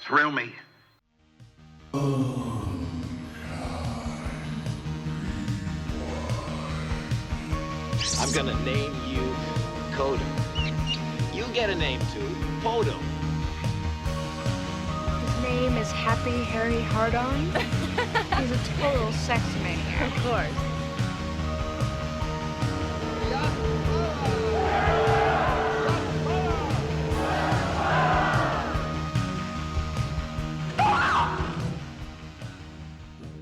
Thrill me. I'm gonna name you Kodo. You get a name too, Podo. His name is Happy Harry Hardon. He's a total sex maniac. Of course.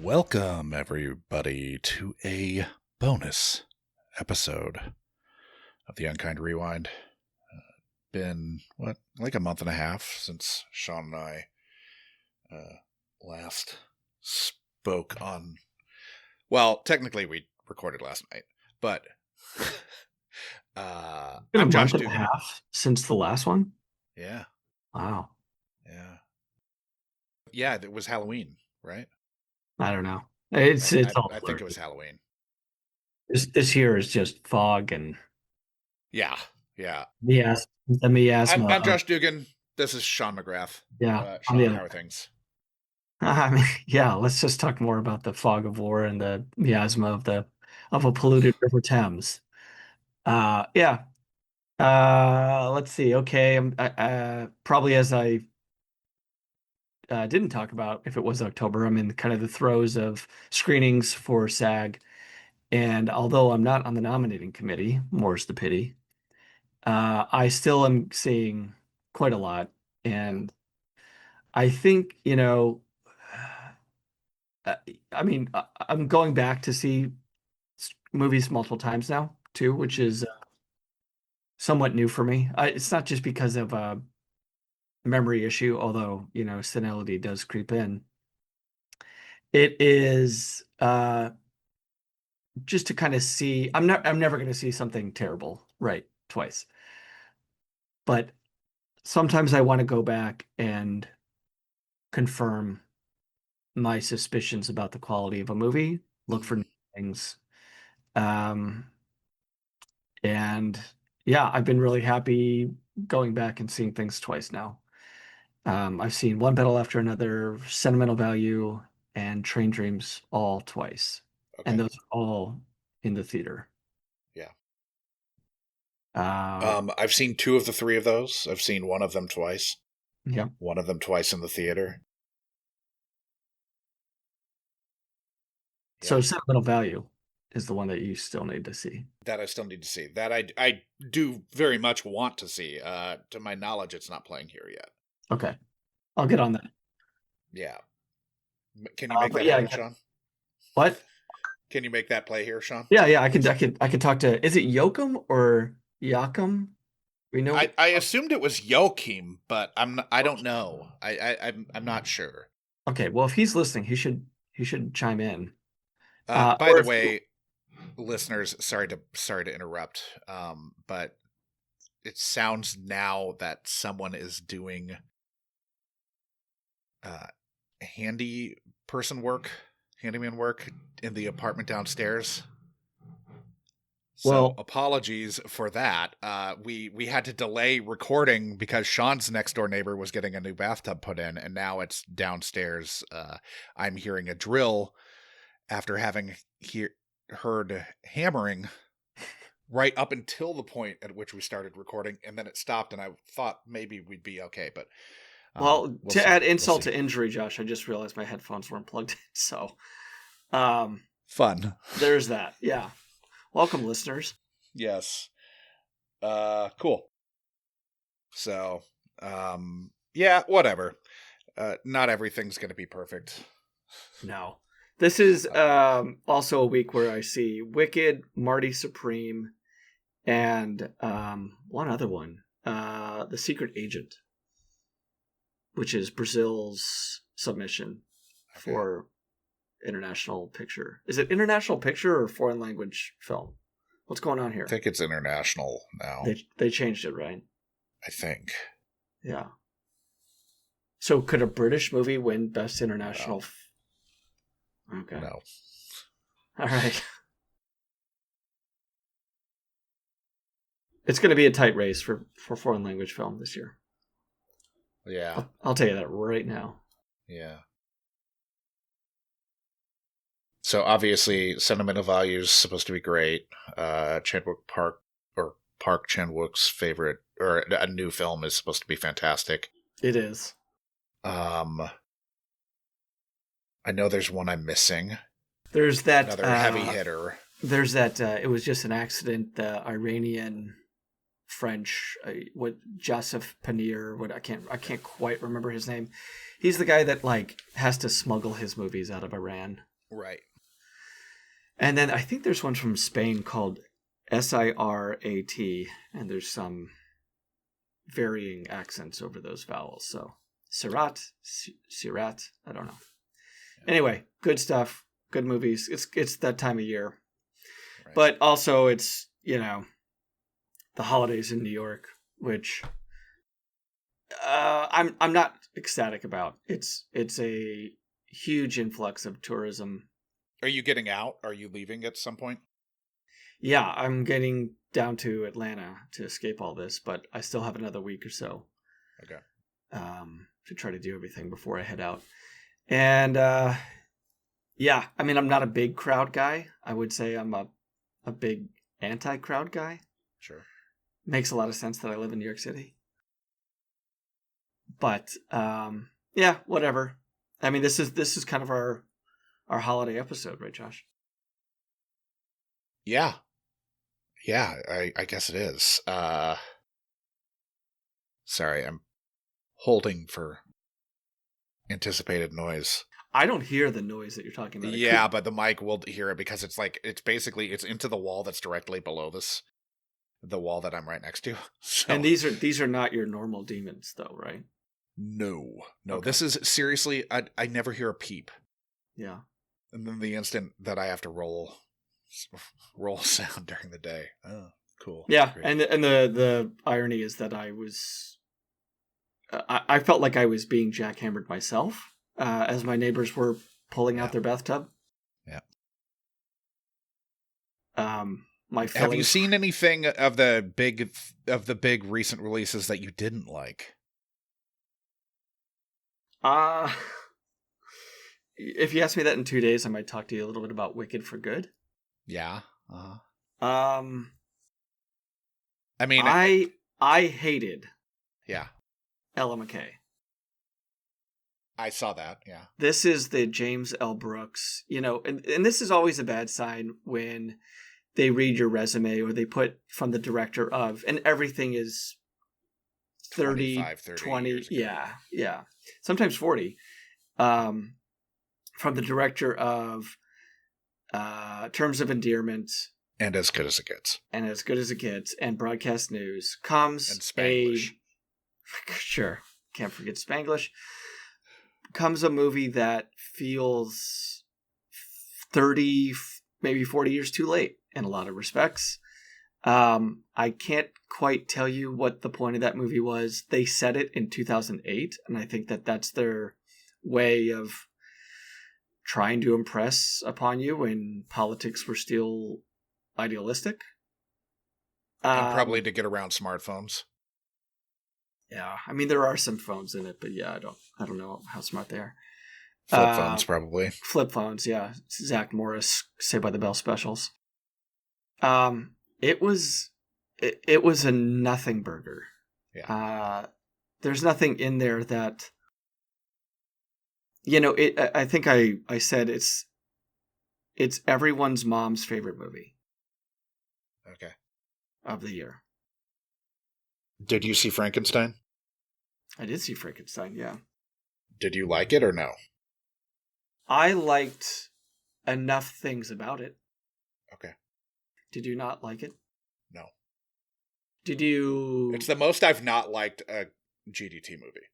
Welcome, everybody, to a bonus episode of the Unkind Rewind. Been, like a month and a half since Sean and I last spoke on... Well, technically we recorded last night, but... Been a I'm Josh month and a Dugan. half since the last one? Yeah. Wow. Yeah. Yeah, it was Halloween, right? I don't know. It's all I think it was Halloween. This year is just fog and Yeah. the miasma. I'm Josh Dugan. This is Sean McGrath. Yeah. Sean, how are things? Yeah, let's just talk more about the fog of war and the miasma of a polluted River Thames. Yeah. Let's see. Okay. Probably as I didn't talk about if it was October, I'm in kind of the throes of screenings for SAG. And although I'm not on the nominating committee, more's the pity, I still am seeing quite a lot. And I think, I'm going back to see movies multiple times now, too, which is somewhat new for me. It's not just because of a memory issue, although, senility does creep in. It is just to kind of see. I'm never going to see something terrible, right, twice. But sometimes I want to go back and confirm my suspicions about the quality of a movie, look for new things. And yeah, I've been really happy going back and seeing things twice now. I've seen One Battle After Another, Sentimental Value, and Train Dreams all twice. Okay. And those are all in the theater. Yeah. Uh, I've seen two of the three of those. I've seen one of them twice. Yeah. One of them twice in the theater. So Sentimental Value is the one that you still need to see. That I still need to see. That I do very much want to see. To my knowledge, it's not playing here yet. Okay. I'll get on that. Yeah. Can you make that happen, Sean? What? Can you make that play here, Sean? Yeah, I can talk to, is it Yoakum or Yakum? We know. I assumed it was Joachim, but I don't know. I'm not sure. Okay, well, if he's listening, he should chime in. By the way, listeners, sorry to interrupt, but it sounds now that someone is doing handyman work in the apartment downstairs. So Well, apologies for that. We had to delay recording because Sean's next door neighbor was getting a new bathtub put in, and now it's downstairs. I'm hearing a drill after having heard hammering right up until the point at which we started recording, and then it stopped, and I thought maybe we'd be okay, but we'll to add insult to injury, Josh, I just realized my headphones weren't plugged in, so fun. There's that. Yeah. Welcome, listeners. Yes. Cool. So, yeah, whatever. Not everything's going to be perfect. No. This is also a week where I see Wicked, Marty Supreme, and one other one, The Secret Agent, which is Brazil's submission for International Picture. Is it International Picture or foreign language film? What's going on here? I think it's international now. They changed it, right? I think. Yeah. So could a British movie win Best International? Okay. No. All right. It's going to be a tight race for foreign language film this year. Yeah. I'll tell you that right now. Yeah. So obviously, Sentimental Value is supposed to be great. Chan-wook Park, or Park Chan-wook's favorite, or a new film, is supposed to be fantastic. It is. I know there's one I'm missing. There's that Another heavy hitter. There's that. It was just an accident. The Iranian French, what Joseph Panir. What I can't quite remember his name. He's the guy that like has to smuggle his movies out of Iran. Right. And then I think there's one from Spain called Sirat, and there's some varying accents over those vowels. So Sirat, I don't know. Anyway, good stuff, good movies. It's that time of year, right. But also it's the holidays in New York, which I'm not ecstatic about. It's a huge influx of tourism. Are you getting out? Are you leaving at some point? Yeah, I'm getting down to Atlanta to escape all this, but I still have another week or so. Okay. To try to do everything before I head out. And yeah, I mean, I'm not a big crowd guy. I would say I'm a big anti-crowd guy. Sure. Makes a lot of sense that I live in New York City. But yeah, whatever. I mean, this is kind of our holiday episode, right, Josh? Yeah. Yeah, I guess it is. Sorry, I'm holding for anticipated noise. I don't hear the noise that you're talking about. Yeah, but the mic will hear it because it's into the wall that's directly below the wall that I'm right next to. So. And these are not your normal demons, though, right? No. Okay. This is seriously. I never hear a peep. Yeah. And then the instant that I have to roll sound during the day. Oh, cool. Yeah, great. and the irony is that I felt like I was being jackhammered myself as my neighbors were pulling out their bathtub. Yeah. Have you seen anything of the big recent releases that you didn't like? If you ask me that in 2 days, I might talk to you a little bit about Wicked for Good. Yeah. I mean, I hated. Yeah. Ella McKay. I saw that. Yeah. This is the James L. Brooks, and this is always a bad sign when they read your resume or they put from the director of, and everything is 30 20. Yeah. Sometimes 40. From the director of Terms of Endearment. And As Good as It Gets. And Broadcast News comes and Spanglish. Sure, can't forget Spanglish. Comes a movie that feels 30, maybe 40 years too late in a lot of respects. I can't quite tell you what the point of that movie was. They said it in 2008, and I think that that's their way of trying to impress upon you when politics were still idealistic. And probably to get around smartphones. Yeah, I mean there are some phones in it, but yeah, I don't know how smart they are. Flip phones, probably. Flip phones, yeah. Zach Morris, Saved by the Bell specials. It was a nothing burger. Yeah. There's nothing in there that. I think I said it's everyone's mom's favorite movie. Okay. Of the year. Did you see Frankenstein? I did see Frankenstein, yeah. Did you like it or no? I liked enough things about it. Okay. Did you not like it? No. Did you... It's the most I've not liked a GDT movie.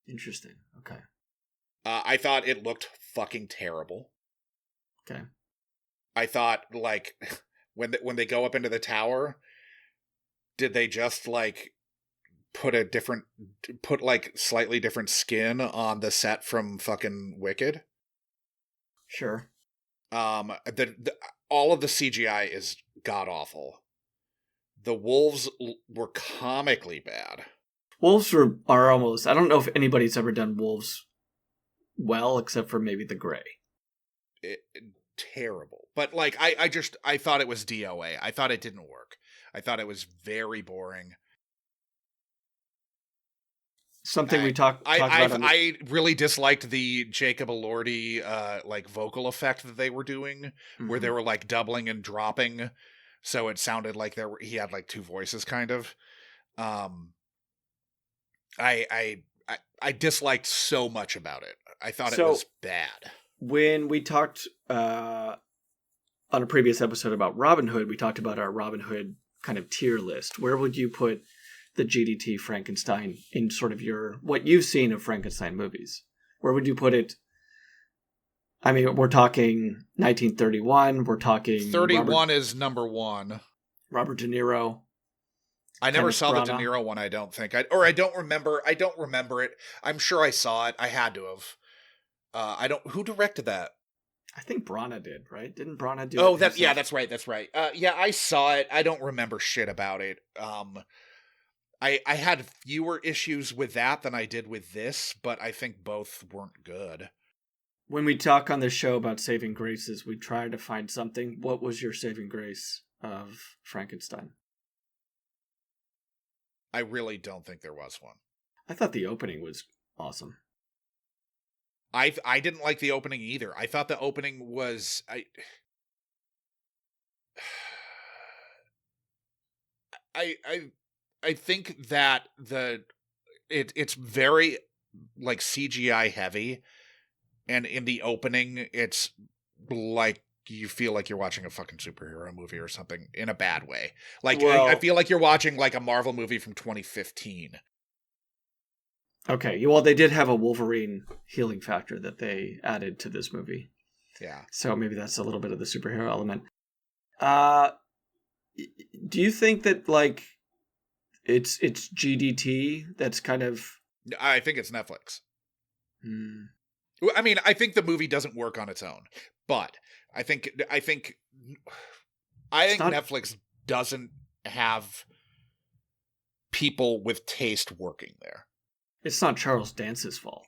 Interesting. Okay. I thought it looked fucking terrible. Okay. I thought, like, when they go up into the tower, did they just, like, put slightly different skin on the set from fucking Wicked? Sure. All of the CGI is god awful. The wolves were comically bad. Wolves are almost... I don't know if anybody's ever done wolves well, except for maybe the Grey. Terrible. But like, I thought it was DOA. I thought it didn't work. I thought it was very boring. Something we talked about. I really disliked the Jacob Elordi like vocal effect that they were doing, where they were like doubling and dropping, so it sounded like he had like two voices, kind of. I disliked so much about it. I thought it was bad. When we talked on a previous episode about Robin Hood, we talked about our Robin Hood kind of tier list. Where would you put the GDT Frankenstein in sort of what you've seen of Frankenstein movies? Where would you put it? I mean, we're talking 1931. We're talking 31 is number one. Robert De Niro. I never saw the De Niro one. I don't think. I don't remember. I don't remember it. I'm sure I saw it. I had to have. Who directed that? I think Branagh did, right? Didn't Branagh do it? Oh, that's right. That's right. Yeah, I saw it. I don't remember shit about it. I had fewer issues with that than I did with this, but I think both weren't good. When we talk on this show about saving graces, we try to find something. What was your saving grace of Frankenstein? I really don't think there was one. I thought the opening was awesome. I didn't like the opening either. I thought the opening was... I think that it's very like CGI heavy, and in the opening it's like you feel like you're watching a fucking superhero movie or something in a bad way. Like I feel like you're watching like a Marvel movie from 2015. Okay, well they did have a Wolverine healing factor that they added to this movie. Yeah. So maybe that's a little bit of the superhero element. Do you think that like it's GDT that's kind of... I think it's Netflix. I mean, I think the movie doesn't work on its own, but I think Netflix doesn't have people with taste working there. It's not Charles Dance's fault.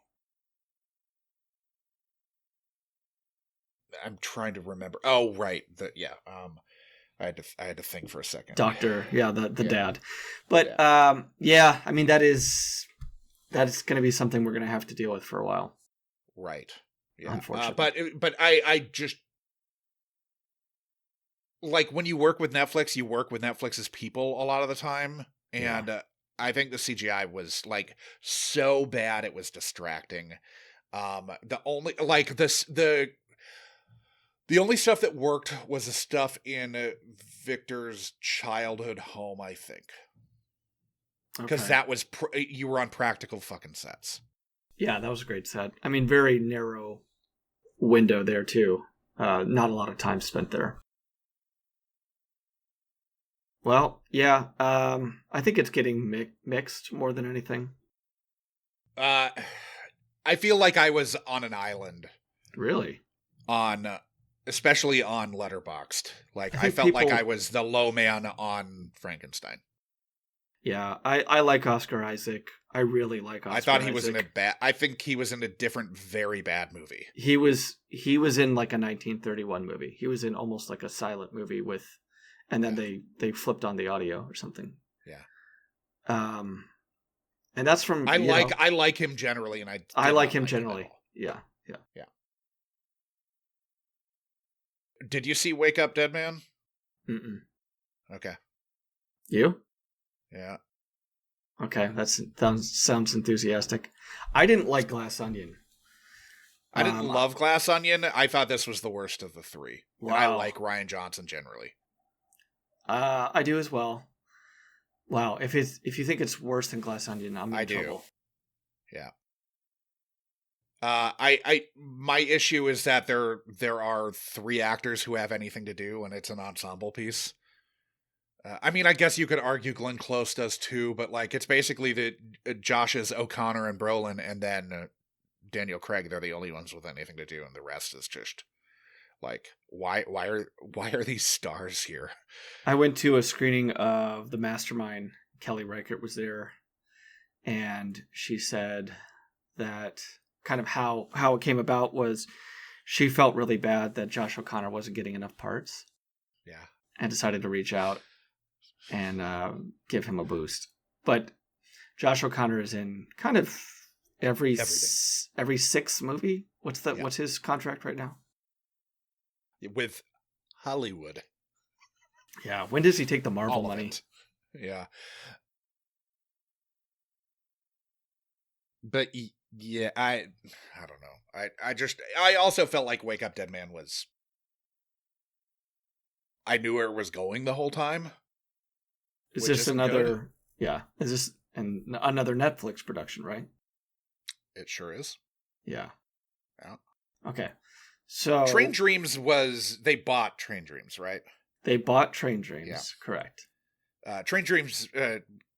I'm trying to remember. Oh, right. I had to think for a second. Doctor, the dad. But I mean that is going to be something we're going to have to deal with for a while. Right. Yeah. Unfortunately. But I just like when you work with Netflix, you work with Netflix's people a lot of the time, and I think the CGI was like so bad it was distracting. The only stuff that worked was the stuff in Victor's childhood home, I think. Because that was, you were on practical fucking sets. Yeah, that was a great set. I mean, very narrow window there, too. Not a lot of time spent there. Well, yeah, I think it's getting mixed more than anything. I feel like I was on an island. Really? Especially on Letterboxd. Like, I felt like I was the low man on Frankenstein. Yeah, I like Oscar Isaac. I really like Oscar Isaac. I thought he was I think he was in a different, very bad movie. He was in like a 1931 movie. He was in almost like a silent movie and then they flipped on the audio or something. Yeah. And that's from... I like him generally, and I like him generally. Yeah. Did you see Wake Up Dead Man? Mm-mm. Okay. You? Yeah. Okay, that sounds enthusiastic. I didn't like Glass Onion. I didn't love Glass Onion. I thought this was the worst of the three. Wow. And I like Rian Johnson generally. I do as well. Wow, if you think it's worse than Glass Onion, I'm in trouble. Yeah. My issue is that there are three actors who have anything to do, and it's an ensemble piece. I mean, I guess you could argue Glenn Close does too, but like it's basically the Josh's O'Connor and Brolin, and then Daniel Craig. They're the only ones with anything to do, and the rest is just like why are these stars here? I went to a screening of The Mastermind. Kelly Reichert was there, and she said that kind of how it came about was she felt really bad that Josh O'Connor wasn't getting enough parts. Yeah. And decided to reach out and give him a boost. But Josh O'Connor is in kind of every sixth movie. What's his contract right now? With Hollywood. Yeah. When does he take the Marvel money? It. Yeah. But yeah, I don't know. I also felt like Wake Up Dead Man was. I knew where it was going the whole time. Is this another? Good. Yeah. Is this another Netflix production? Right. It sure is. Yeah. Yeah. Okay. So Train Dreams they bought Train Dreams, right? They bought Train Dreams. Yeah. Correct. Train Dreams,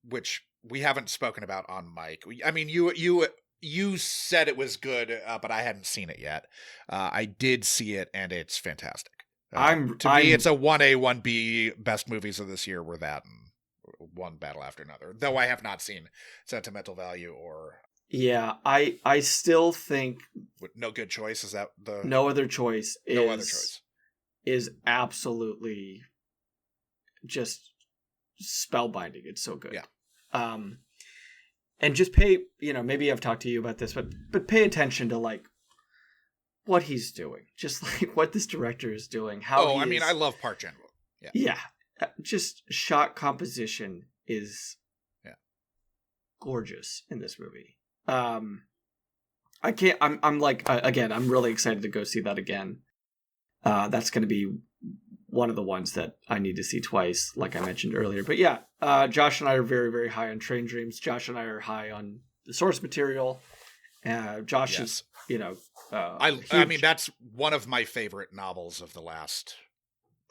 which we haven't spoken about on mic. I mean, you said it was good, but I hadn't seen it yet. I did see it, and it's fantastic. To me, it's a 1A, 1B best movies of this year were that and One Battle After Another. Though I have not seen Sentimental Value or. Yeah, I still think. No Good Choice, is that the. No Other Choice is. No Other Choice. Is absolutely just spellbinding. It's so good. Yeah. And just pay, maybe I've talked to you about this, but pay attention to like what he's doing, just like what this director is doing. I love Park Chan-wook. Yeah. Just shot composition is gorgeous in this movie. I'm really excited to go see that again. That's going to be one of the ones that I need to see twice, like I mentioned earlier. But yeah, Josh and I are very, very high on Train Dreams. Josh and I are high on the source material. Josh is, I mean, that's one of my favorite novels of the last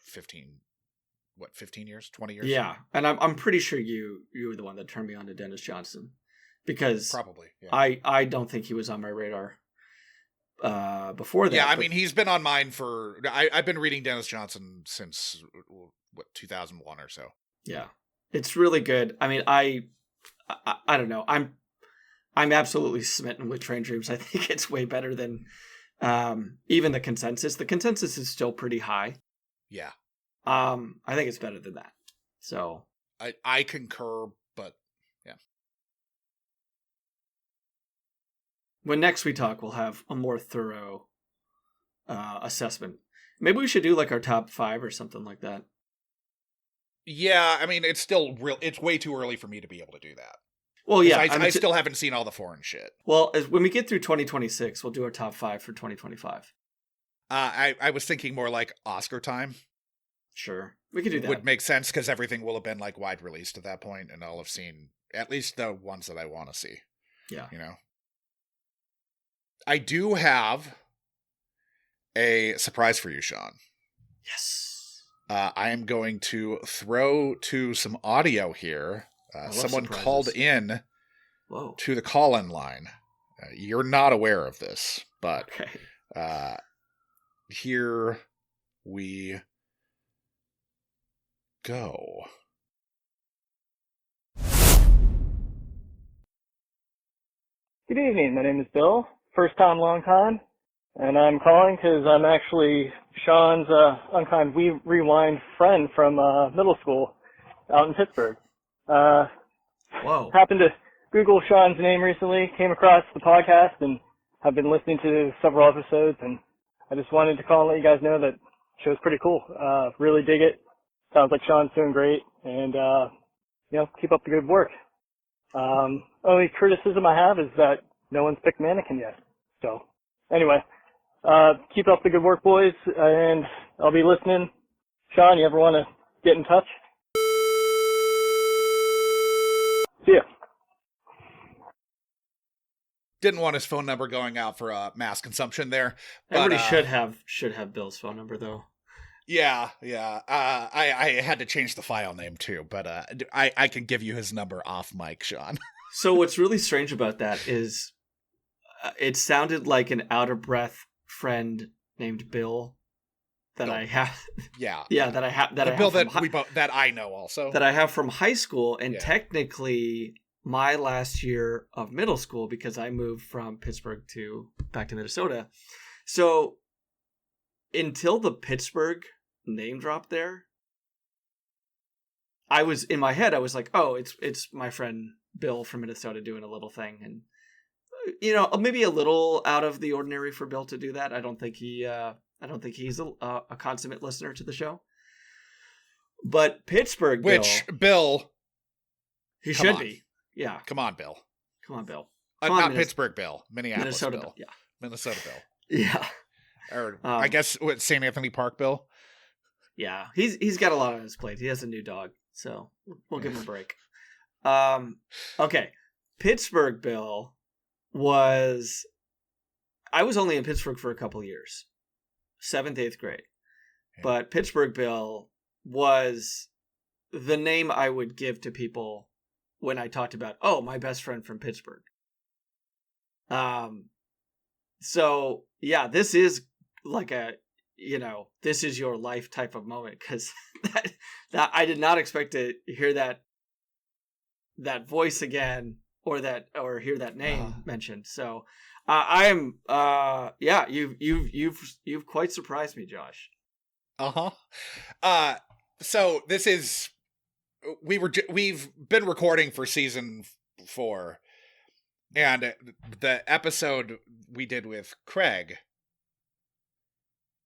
15 years, 20 years? Yeah, and I'm pretty sure you were the one that turned me on to Dennis Johnson, because probably I don't think he was on my radar before that. Yeah, I mean, he's been on mine for. I've been reading Dennis Johnson since 2001 or so. Yeah, it's really good. I mean, I don't know. I'm absolutely smitten with Train Dreams. I think it's way better than even the consensus. The consensus is still pretty high. Yeah. I think it's better than that. So I concur, but yeah. When next we talk, we'll have a more thorough assessment. Maybe we should do like our top 5 or something like that. Yeah, I mean, it's still it's way too early for me to be able to do that. Well, yeah, I still haven't seen all the foreign shit. Well, when we get through 2026, we'll do our top 5 for 2025. I was thinking more like Oscar time. Sure, we could do that. Would make sense because everything will have been like wide released at that point, and I'll have seen at least the ones that I want to see. Yeah, I do have a surprise for you, Sean. Yes. I am going to throw to some audio here. Someone surprises. called in Whoa. to the call-in line. You're not aware of this, but okay. Here we go. Good evening. My name is Bill. First time, long time. And I'm calling because I'm actually Sean's Unkind Rewind friend from middle school out in Pittsburgh. Whoa. Happened to Google Sean's name recently, came across the podcast, and have been listening to several episodes, and I just wanted to call and let you guys know that the show's pretty cool. Really dig it. Sounds like Sean's doing great, and, keep up the good work. Only criticism I have is that no one's picked Mannequin yet. So, anyway, keep up the good work, boys, and I'll be listening. Sean, you ever want to get in touch? See ya. Didn't want his phone number going out for mass consumption there. But, Everybody should have Bill's phone number though. Yeah. I had to change the file name too, but I can give you his number off mic, Sean. So what's really strange about that is it sounded like an out of breath friend named Bill that I have. Yeah. Yeah, that I have. That I know also. That I have from high school, and technically my last year of middle school because I moved from Pittsburgh back to Minnesota. So until the Pittsburgh name drop there, I was in my head, I was like, oh, it's my friend Bill from Minnesota doing a little thing. And, maybe a little out of the ordinary for Bill to do that. I don't think he's a consummate listener to the show. But Pittsburgh Bill, he should be. Yeah. Come on, Bill. Not Pittsburgh Bill. Minneapolis Minnesota Bill. Yeah. Minnesota Bill. Yeah. Or I guess St. Anthony Park Bill. Yeah. He's got a lot on his plate. He has a new dog, so we'll give him a break. Okay. Pittsburgh Bill I was only in Pittsburgh for a couple of years. 7th, 8th grade. Yeah. But Pittsburgh Bill was the name I would give to people when I talked about, my best friend from Pittsburgh. So yeah, this is like this is your life type of moment, because that I did not expect to hear that voice again or hear that name mentioned. So I am you've quite surprised me, Josh. So this is we've been recording for season 4, and the episode we did with Craig,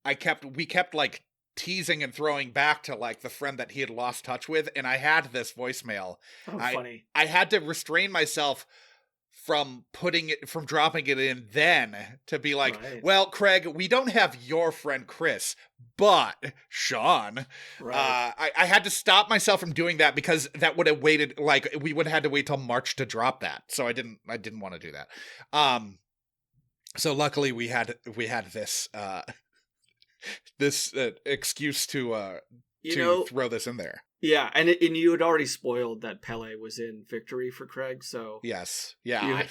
we kept like teasing and throwing back to like the friend that he had lost touch with, and I had this voicemail. Funny. I had to restrain myself from dropping it in then to be like, right. Well, Craig, we don't have your friend Chris, but Sean. Right. I had to stop myself from doing that because that would have waited, like we would have had to wait till March to drop that. So I didn't want to do that. So luckily we had this excuse to throw this in there. Yeah, and you had already spoiled that Pele was in Victory for Craig, so yes, yeah,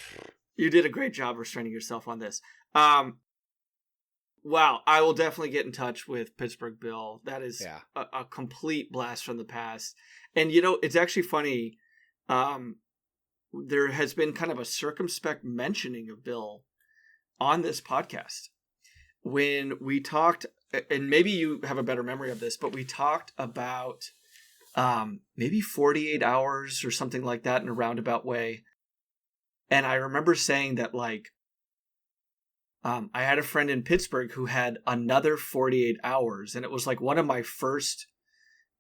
you did a great job restraining yourself on this. Wow, I will definitely get in touch with Pittsburgh Bill. That is a complete blast from the past, and it's actually funny. There has been kind of a circumspect mentioning of Bill on this podcast when we talked, and maybe you have a better memory of this, but we talked about maybe 48 hours or something like that in a roundabout way. And I remember saying that, like, I had a friend in Pittsburgh who had another 48 hours. And it was like one of my first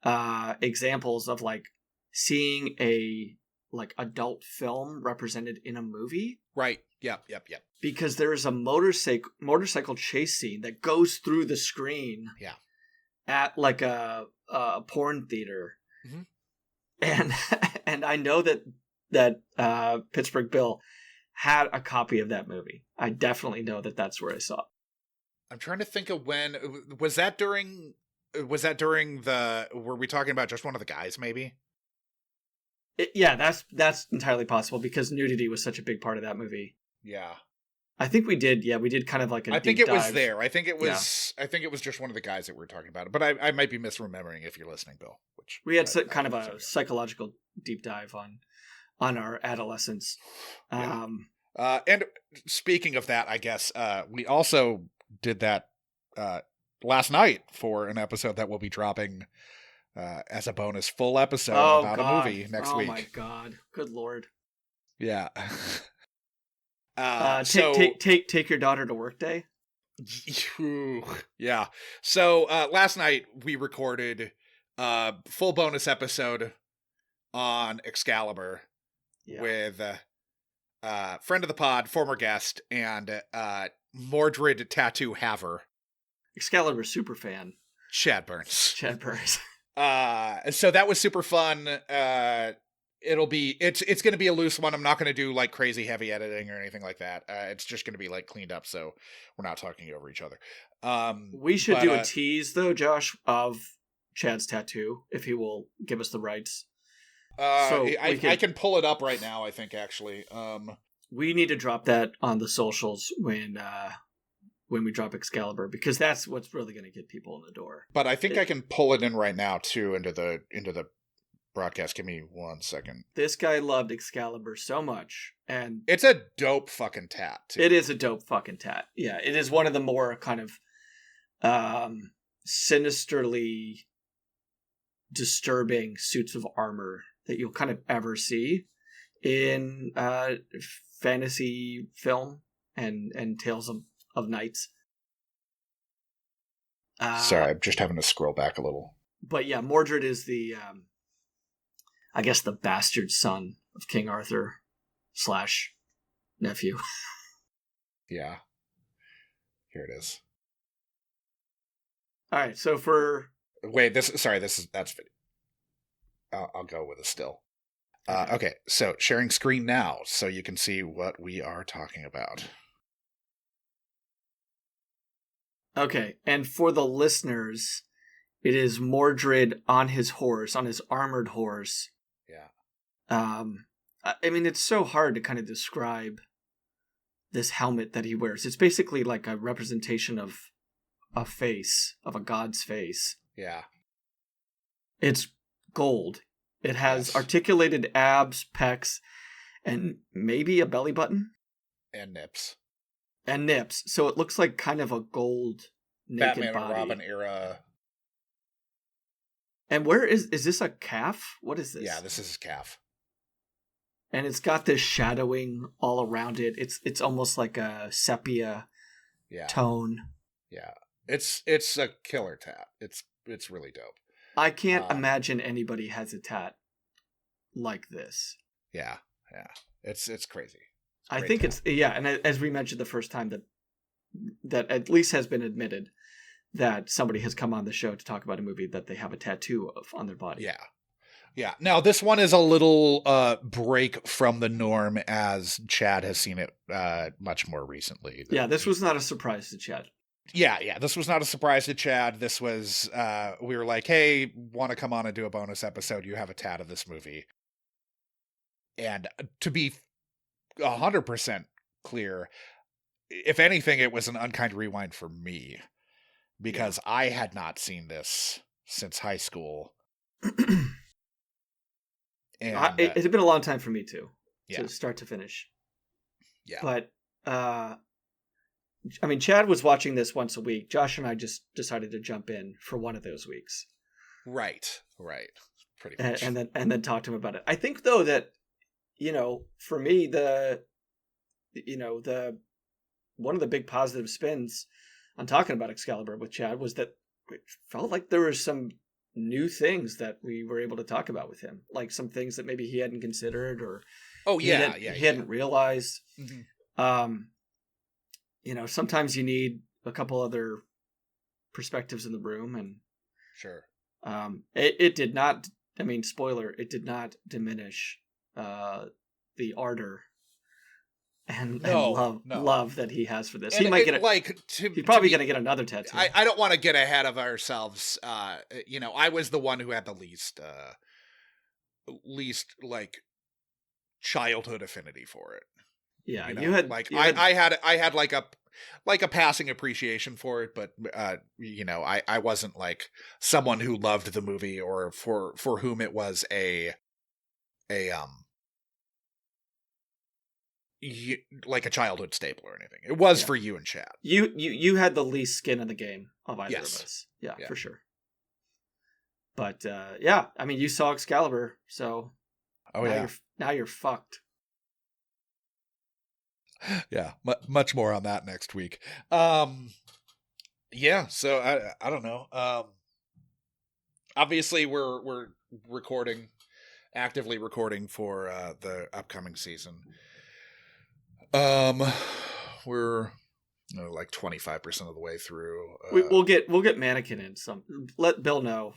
examples of like seeing a like adult film represented in a movie. Right. Yep. Because there is a motorcycle chase scene that goes through the screen. Yeah. At like a porn theater. Mm-hmm. And I know that Pittsburgh Bill had a copy of that movie. I definitely know that that's where I saw it. I'm trying to think of when was that during the were we talking about just one of the guys maybe? Yeah, that's entirely possible because nudity was such a big part of that movie. Yeah. I think we did kind of like a I think deep it was dive. there. I think it was just one of the guys that we were talking about. But I might be misremembering if you're listening, Bill. Which we had kind of a psychological deep dive on our adolescence. Yeah. And speaking of that, I guess we also did that last night for an episode that will be dropping as a bonus full episode about a movie next week. Oh my God. Good Lord. Yeah. Take your daughter to work day. Yeah. So last night we recorded a full bonus episode on Excalibur with friend of the pod, former guest, and Mordred Tattoo Haver. Excalibur super fan. Chad Byrnes. So that was super fun. It's going to be a loose one. I'm not going to do like crazy heavy editing or anything like that. It's just going to be like cleaned up, so we're not talking over each other. We should do a tease though, Josh, of Chad's tattoo if he will give us the rights. I can pull it up right now. I think actually. We need to drop that on the socials when we drop Excalibur, because that's what's really going to get people in the door. But I think I can pull it in right now too into the broadcast. Give me 1 second. This guy loved Excalibur so much, and It's a dope fucking tat, too. it is a dope fucking tat. Yeah, it is one of the more kind of sinisterly disturbing suits of armor that you'll kind of ever see in fantasy film and tales of knights. Sorry, I'm just having to scroll back a little. But yeah, Mordred is the, I guess, the bastard son of King Arthur / nephew. Yeah. Here it is. All right, so for... Wait, that's video. I'll go with a still. Okay, so sharing screen now so you can see what we are talking about. Okay, and for the listeners, it is Mordred on his armored horse. Yeah. I mean, it's so hard to kind of describe this helmet that he wears. It's basically like a representation of a face, of a god's face. Yeah. It's gold. It has articulated abs, pecs, and maybe a belly button. And nips. So it looks like kind of a gold naked Batman body. and Robin era. And where is this a calf? What is this? Yeah, this is his calf. And it's got this shadowing all around it. It's almost like a sepia tone. Yeah. It's a killer tat. It's really dope. I can't imagine anybody has a tat like this. Yeah. It's crazy. I think tat. And as we mentioned the first time that at least has been admitted that somebody has come on the show to talk about a movie that they have a tattoo of on their body. Yeah. Now this one is a little break from the norm, as Chad has seen it much more recently. Yeah, this was not a surprise to Chad. Yeah. This was not a surprise to Chad. This was we were like, hey, want to come on and do a bonus episode? You have a tat of this movie. And to be 100% clear, if anything, it was an Unkind Rewind for me, because I had not seen this since high school. And it had been a long time for me too, to start to finish. Yeah. But I mean, Chad was watching this once a week. Josh and I just decided to jump in for one of those weeks. Right. Pretty much. And then talk to him about it. I think though that, for me, one of the big positive spins on talking about Excalibur with Chad was that it felt like there were some new things that we were able to talk about with him, like some things that maybe he hadn't considered or he hadn't realized. Mm-hmm. Sometimes you need a couple other perspectives in the room, and sure. It did not. I mean, spoiler. It did not diminish the ardor and love that he has for this. And he might get he's probably going to get another tattoo. I don't want to get ahead of ourselves. I was the one who had the least like childhood affinity for it. Yeah, I had like a passing appreciation for it, but I wasn't like someone who loved the movie or for whom it was like a childhood staple or anything. It was for you and Chad. You had the least skin in the game of either of us. Yeah, for sure. But I mean, you saw Excalibur, so now you're fucked. Yeah, much more on that next week. So I don't know. Obviously we're actively recording for the upcoming season. We're like 25% of the way through. We'll get Mannequin in some. Let Bill know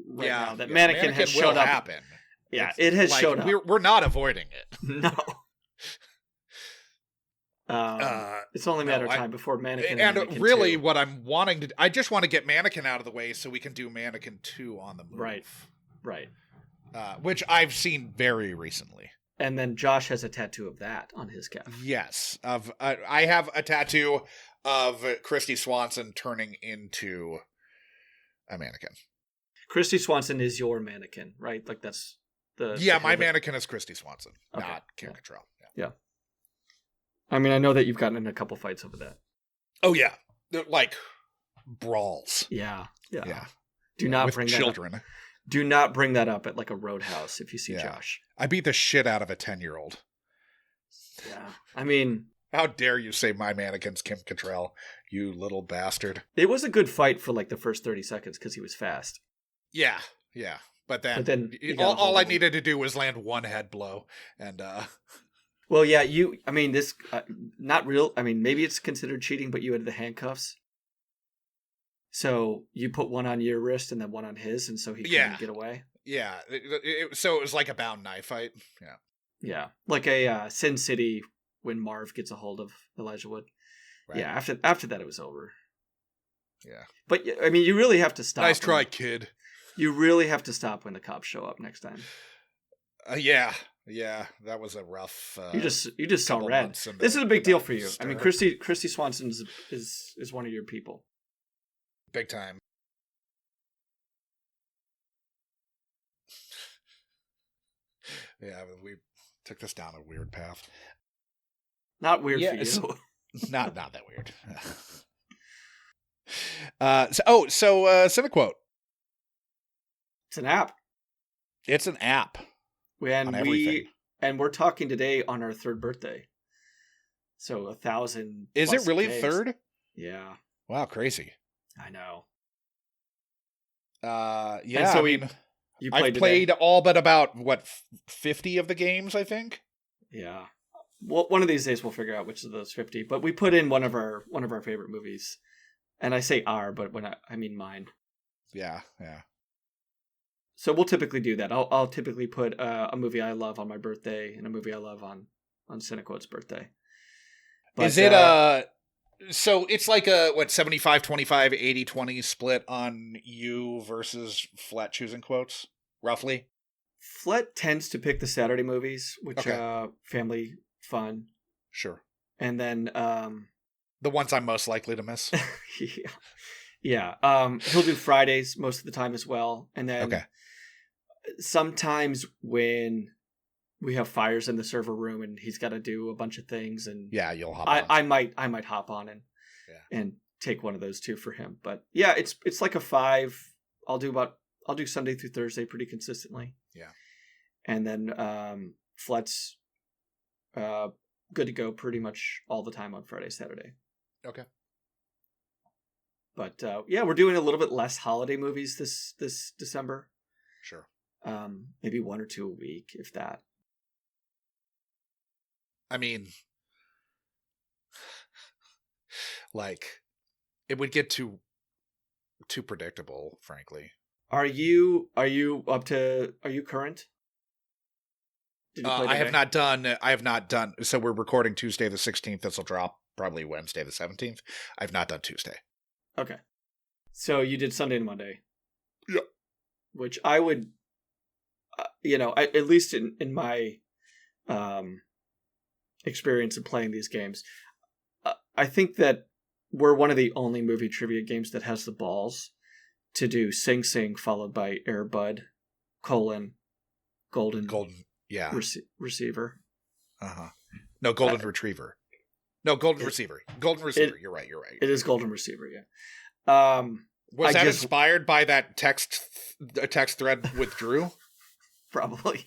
now that Mannequin has showed up. Happen. Yeah, it has showed up. We're not avoiding it. No. It's only a matter of time before Mannequin and Mannequin really 2. what I'm wanting to, I just want to get Mannequin out of the way so we can do Mannequin 2 on the move. Right. Which I've seen very recently. And then Josh has a tattoo of that on his calf. Yes. I have a tattoo of Christy Swanson turning into a mannequin. Christy Swanson is your mannequin, right? Like that's my mannequin is Christy Swanson, Okay. not Kim Cattrall. Yeah. I mean, I know that you've gotten in a couple fights over that. Oh yeah, they're like brawls. Yeah. Yeah. Do not with bring children. that up. Do not bring that up at like a roadhouse if you see Josh. I beat the shit out of a 10-year-old. Yeah. I mean, how dare you say my mannequin's Kim Cattrall, you little bastard. It was a good fight for like the first 30 seconds because he was fast. Yeah. But then all I needed to do was land one head blow, and well, yeah, this not real. I mean, maybe it's considered cheating, but you had the handcuffs, so you put one on your wrist and then one on his, and so he couldn't get away. Yeah, so it was like a bound knife fight. Yeah, like a Sin City when Marv gets a hold of Elijah Wood. Right. Yeah, after that it was over. Yeah, but I mean, you really have to stop. Nice try, kid. You really have to stop when the cops show up next time. Yeah, that was a rough. You just saw red. This is a big deal for you. I mean, Christy Swanson is one of your people. Big time. Yeah, we took this down a weird path. Not weird for you. Not that weird. Cinequote. It's an app. It's an app. On everything. And we're talking today on our 3rd birthday. So 1,000. Is it really games. 3rd? Yeah. Wow, crazy. I know. Yeah. So I've played all but about 50 of the games, I think. Yeah. Well, one of these days we'll figure out which of those 50. But we put in one of our favorite movies, and I say our, but when I mean mine. Yeah. So we'll typically do that. I'll typically put a movie I love on my birthday and a movie I love on Cinequote's birthday. But, is it so it's like a 75-25, 80-20 split on you versus Flet choosing quotes, roughly? Flet tends to pick the Saturday movies, which family fun. Sure. And then the ones I'm most likely to miss. Yeah. He'll do Fridays most of the time as well. And then sometimes when we have fires in the server room and he's got to do a bunch of things, and you'll hop on. I might hop on and take one of those too for him. But yeah, it's like a 5. I'll do Sunday through Thursday pretty consistently. Yeah. And then Flet's good to go pretty much all the time on Friday, Saturday. Okay. But we're doing a little bit less holiday movies this December. Sure. Maybe 1 or 2 a week, if that. I mean, like, it would get too predictable, frankly. Are you current? I have not done. So we're recording Tuesday the 16th. This will drop probably Wednesday the 17th. I've not done Tuesday. Okay. So you did Sunday and Monday. Yeah. Which I would, at least in my experience of playing these games, I think that we're one of the only movie trivia games that has the balls to do Sing Sing followed by Air Bud, Golden. Yeah. Receiver. No, Golden Retriever. No, Golden Receiver. Golden Receiver. You're right. It is Golden Receiver, yeah. Was that inspired by that text thread with Drew? Probably.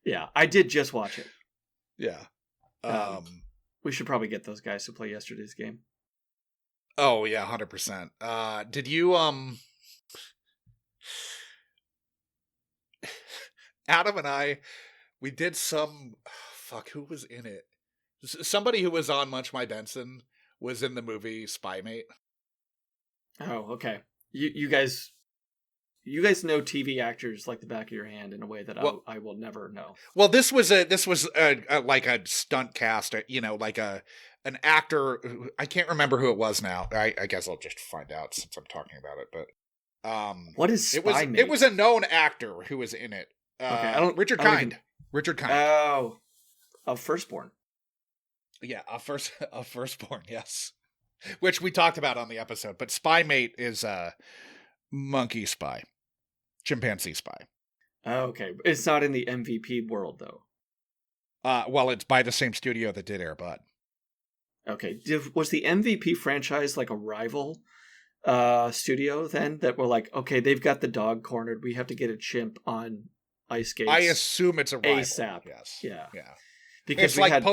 Yeah, I did just watch it. Yeah. We should probably get those guys to play yesterday's game. Oh, yeah, 100%. Did you, Adam and I, we did some, who was in it? Somebody who was on Munch My Benson was in the movie Spy Mate. Oh, okay. You guys know TV actors like the back of your hand in a way that I will never know. Well, this was like a stunt cast, like an actor. I can't remember who it was now. I guess I'll just find out since I'm talking about it. But what is Spy Mate? It was a known actor who was in it. Richard Kind. Richard Kind. Oh, of Firstborn. Yeah, a Firstborn. Yes, which we talked about on the episode. But Spy Mate is Monkey spy. Chimpanzee spy. Oh, okay. It's not in the MVP world, though. Well, it's by the same studio that did Air Bud. Okay. Was the MVP franchise like a rival studio then that were like, okay, they've got the dog cornered. We have to get a chimp on ice skates. I assume it's a rival. ASAP. Yes. Yeah. Yeah. Because it's like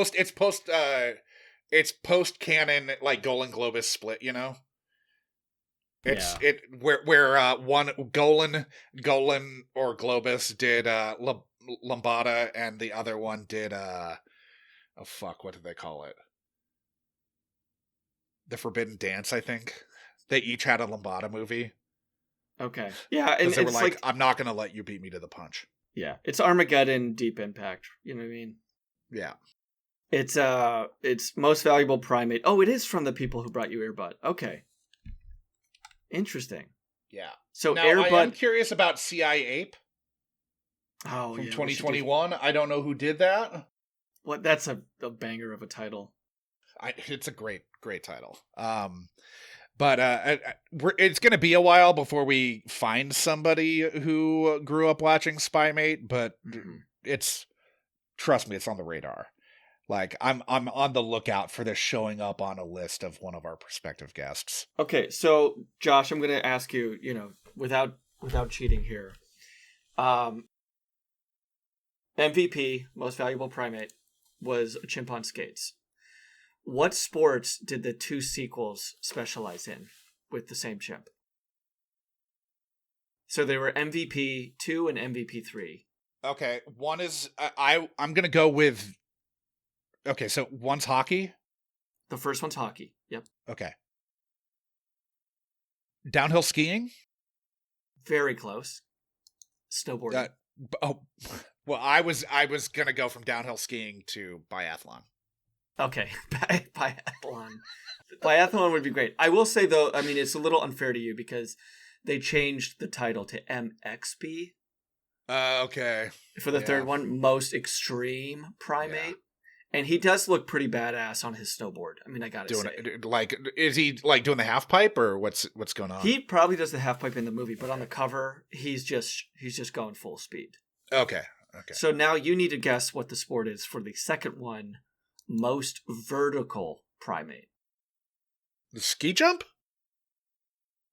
post canon, like Golan Globus split, you know? It's where one Golan or Globus did Lambada, and the other one did what did they call it? The Forbidden Dance, I think. They each had a Lambada movie. Okay. Yeah, and they were it's like, I'm not gonna let you beat me to the punch. Yeah. It's Armageddon, Deep Impact. You know what I mean? Yeah. It's Most Valuable Primate. Oh, it is from the people who brought you Earbud. Okay. Interesting. Yeah. So now, Earbud... I am curious about CI Ape. Oh, from yeah, 2021. I don't know who did that. What? That's a banger of a title. It's a great title. But it's going to be a while before we find somebody who grew up watching Spy Mate. But trust me, it's on the radar. Like I'm on the lookout for this showing up on a list of one of our prospective guests. Okay, so Josh, I'm going to ask you, without cheating here. MVP, Most Valuable Primate, was a chimp on skates. What sports did the two sequels specialize in with the same chimp? So they were MVP 2 and MVP 3. Okay, one is I'm going to go with. Okay, so one's hockey. The first one's hockey. Yep. Okay. Downhill skiing? Very close. Snowboarding. Well, I was gonna go from downhill skiing to biathlon. Okay, biathlon. Biathlon would be great. I will say though, I mean, it's a little unfair to you because they changed the title to MXP. Okay. For the third one, Most Extreme Primate. Yeah. And he does look pretty badass on his snowboard. I mean, I gotta say. Like, is he like doing the half pipe or what's going on? He probably does the half pipe in the movie, but on the cover, he's just going full speed. Okay. So now you need to guess what the sport is for the second one, Most Vertical Primate. The ski jump?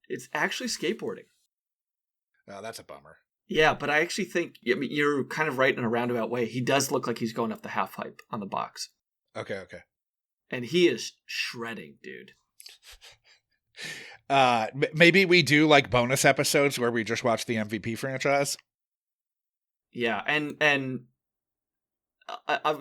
It's actually skateboarding. Oh, that's a bummer. Yeah, but I actually think you're kind of right in a roundabout way. He does look like he's going up the half pipe on the box. Okay. And he is shredding, dude. Maybe we do like bonus episodes where we just watch the MVP franchise. Yeah, and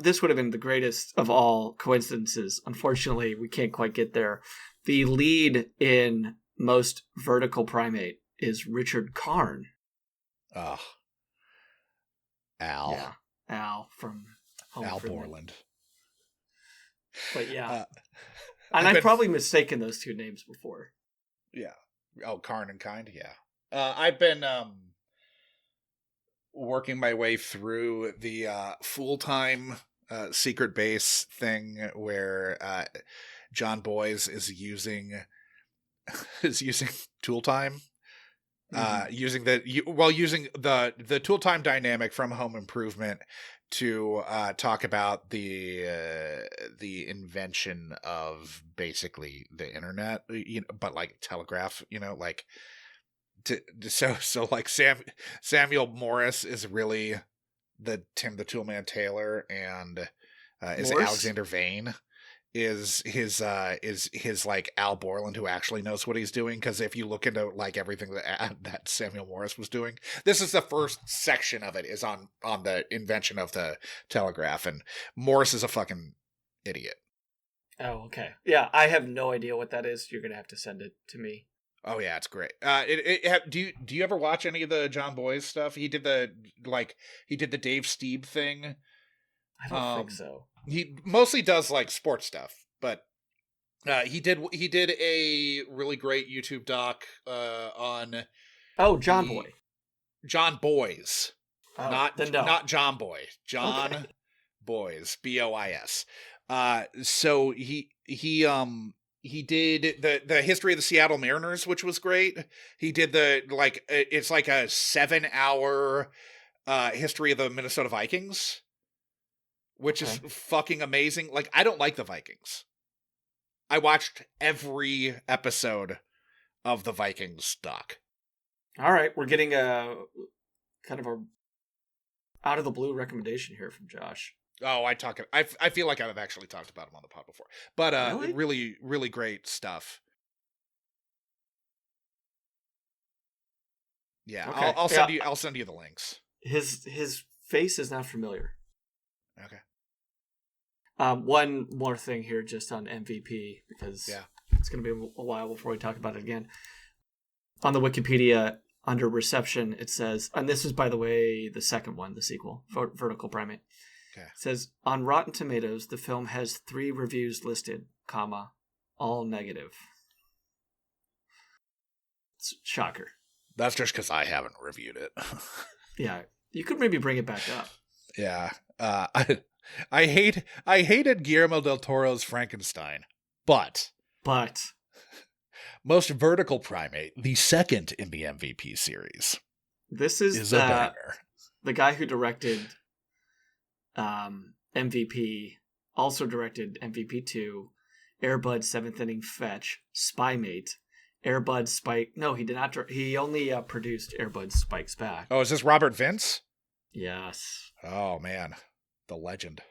this would have been the greatest of all coincidences. Unfortunately, we can't quite get there. The lead in Most Vertical Primate is Richard Karn. Oh, Al. Yeah, Al from Home Al Improvement. Borland. But yeah, and I've probably mistaken those two names before. Yeah. Oh, Karn and Kind. Yeah. I've been working my way through the full-time secret base thing where John Boyes is using tool time. Using the tool time dynamic from Home Improvement to talk about the invention of basically the internet, but like telegraph, like so like Samuel Morris is really the Tim the Toolman Taylor, and is Alexander Vane is his like Al Borland, who actually knows what he's doing. Because if you look into like everything that Samuel Morris was doing, this is the first section of it is on the invention of the telegraph, and Morris is a fucking idiot. Oh, okay. Yeah, I have no idea what that is. You're gonna have to send it to me. Oh yeah, it's great. Do you ever watch any of the John Boyes stuff? He did the Dave Steeb thing. I don't think so. He mostly does like sports stuff, but he did a really great YouTube doc on John Boy. John Boyes. Oh, not John Boy. John Boyes, Boyes. So he He did the history of the Seattle Mariners, which was great. He did it's like a 7-hour history of the Minnesota Vikings, which is fucking amazing. Like, I don't like the Vikings. I watched every episode of the Vikings doc. All right, we're getting a kind of a out of the blue recommendation here from Josh. Oh, I feel like I've actually talked about him on the pod before, but Really? really, really great stuff. Yeah, Okay. I'll send you the links. His face is not familiar. Okay. One more thing here, just on MVP, because it's going to be a while before we talk about it again. On the Wikipedia, under reception, it says, and this is, by the way, the second one, the sequel, Vertical Primate. Okay. It says, on Rotten Tomatoes, the film has 3 reviews listed, comma, all negative. It's a shocker. That's just because I haven't reviewed it. Yeah, you could maybe bring it back up. Yeah. I hated Guillermo del Toro's Frankenstein, but Most Vertical Primate, the second in the MVP series, this is a banger. The guy who directed MVP, also directed MVP 2, Air Bud 7th Inning Fetch, Spy Mate, Air Bud Spike. No, he did not. He only produced Air Bud Spikes Back. Oh, is this Robert Vince? Yes. Oh man, the legend.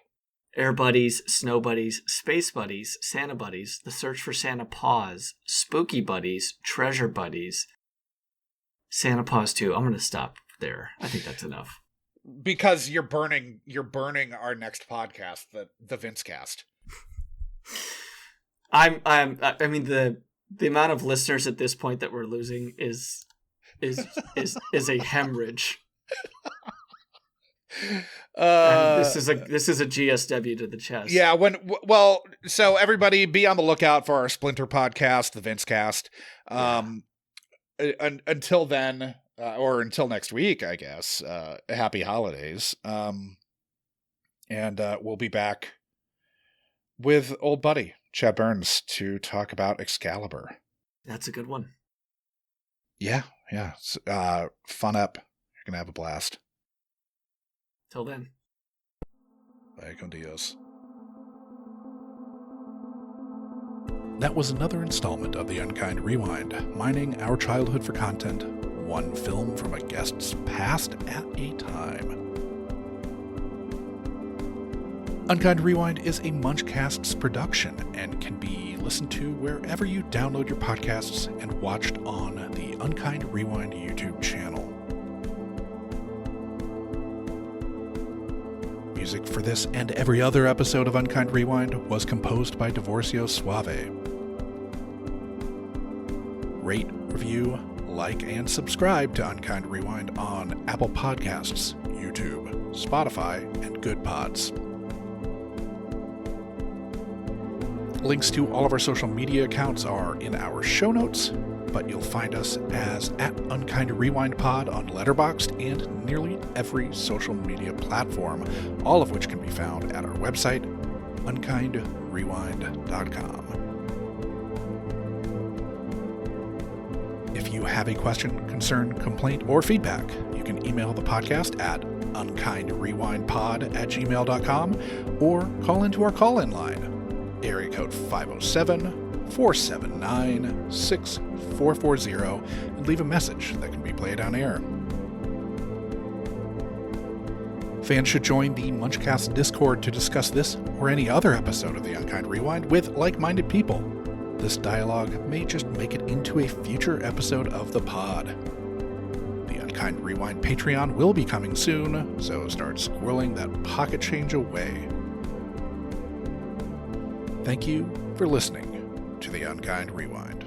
Air Buddies, Snow Buddies, Space Buddies, Santa Buddies, The Search for Santa Paws, Spooky Buddies, Treasure Buddies, Santa Paws 2. I'm going to stop there. I think that's enough. Because you're burning our next podcast, the Vince Cast. I mean the amount of listeners at this point that we're losing is a hemorrhage. This is a GSW to the chest. Yeah, so everybody be on the lookout for our Splinter podcast, the Vince Cast. Until then, or until next week, I guess. Happy holidays. And we'll be back with old buddy Chad Byrnes to talk about Excalibur. That's a good one. Yeah. Fun up. You're gonna have a blast. Till then. Bye con Dios. That was another installment of the Unkind Rewind, mining our childhood for content, one film from a guest's past at a time. Unkind Rewind is a Munchcasts production and can be listened to wherever you download your podcasts and watched on the Unkind Rewind YouTube channel. Music for this and every other episode of Unkind Rewind was composed by Divorcio Suave. Rate, review, like, and subscribe to Unkind Rewind on Apple Podcasts, YouTube, Spotify, and Good Pods. Links to all of our social media accounts are in our show notes, but you'll find us as @UnkindRewindPod on Letterboxd and nearly every social media platform, all of which can be found at our website, unkindrewind.com. If you have a question, concern, complaint, or feedback, you can email the podcast at unkindrewindpod@gmail.com or call into our call-in line, area code 507-479-6440, and leave a message that can be played on air. Fans should join the Munchcast Discord to discuss this or any other episode of the Unkind Rewind with like-minded people. This dialogue may just make it into a future episode of the pod. The Unkind Rewind Patreon will be coming soon, so start squirreling that pocket change away. Thank you for listening to the Unkind Rewind.